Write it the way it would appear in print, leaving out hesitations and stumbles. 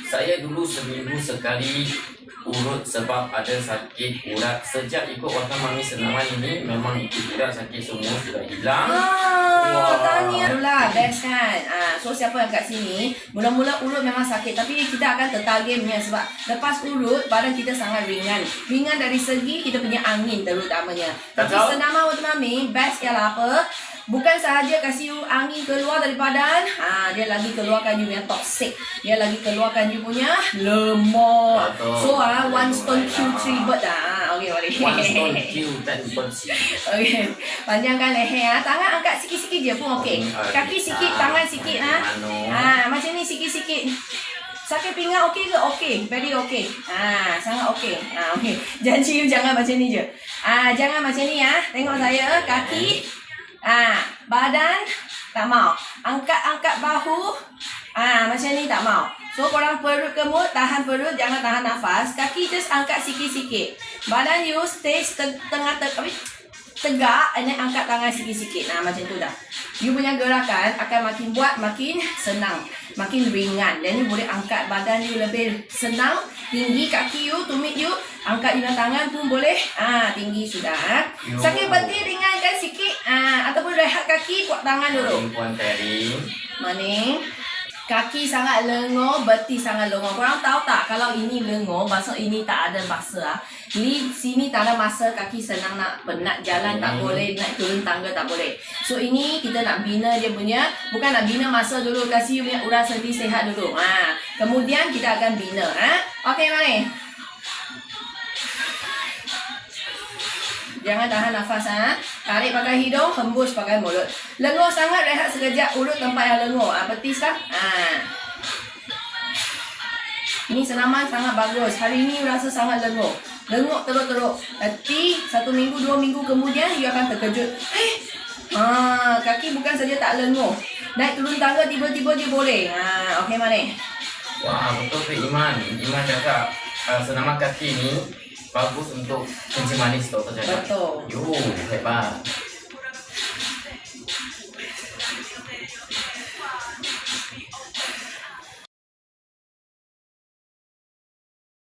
Saya dulu seminggu sekali urut sebab ada sakit urat. Sejak ikut Watan Mami Senaman ini, memang ikut urat sakit semua sudah hilang. Tahniah lah, best kan. So siapa yang kat sini mula-mula urut memang sakit, tapi kita akan tertagihnya sebab lepas urut badan kita sangat ringan. Ringan dari segi kita punya angin terutamanya. Tapi Senaman Watan Mami best ialah apa? Bukan sahaja kasih you angin keluar dari badan, dia lagi keluarkan you punya toxic. Dia lagi keluarkan you punya lemak. So one stone kill three bird Okay, boleh. One stone kill 10 birds. Okay, panjangkan leher. Tangan angkat sikit-sikit je pun okey. Kaki sikit, tangan sikit macam ni sikit-sikit. Sakit pinggang okey ke? Okey, very okey. Sangat okey. Okey. Janji you jangan macam ni je. Jangan macam ni Tengok saya, kaki. Badan tak mau. Angkat bahu. Macam ni tak mau. So korang perut kemut, tahan perut, jangan tahan nafas. Kaki just angkat sikit-sikit. Badan you stay tegak, and then angkat tangan sikit-sikit. Macam tu dah. You punya gerakan akan makin buat makin senang, makin ringan. Dan you boleh angkat badan you lebih senang, tinggi. Kaki you, tumit you, angkat you tangan pun boleh tinggi sudah. Sakit penting ringankan sikit, ataupun rehat kaki, kuat tangan dulu. Puan Terry. Maning. Kaki sangat lengur, betis sangat lengur. Korang tahu tak kalau ini lengur, maksud ini tak ada masa. Di sini tak ada masa, kaki senang nak penat jalan tak boleh, nak turun tangga tak boleh. So ini kita nak bina dia punya, bukan nak bina masa dulu, kasih punya urat sendi sehat dulu. Kemudian kita akan bina. Okey, mari. Jangan tahan nafas. Tarik pakai hidung, hembus pakai mulut. Lengur sangat, rehat sekejap, urut tempat yang lengur. Betis kan? Ini senaman sangat bagus. Hari ini rasa sangat lengur. Lengur teruk-teruk. Tapi 1 minggu, 2 minggu kemudian, you akan terkejut. Kaki bukan saja tak lengur. Naik turun tangga tiba-tiba dia boleh. Okey, mari. Wah, betul ke Iman? Iman cakap senaman kaki ni bagus untuk kencing manis, doktor cakap. Betul. Yo, hebat.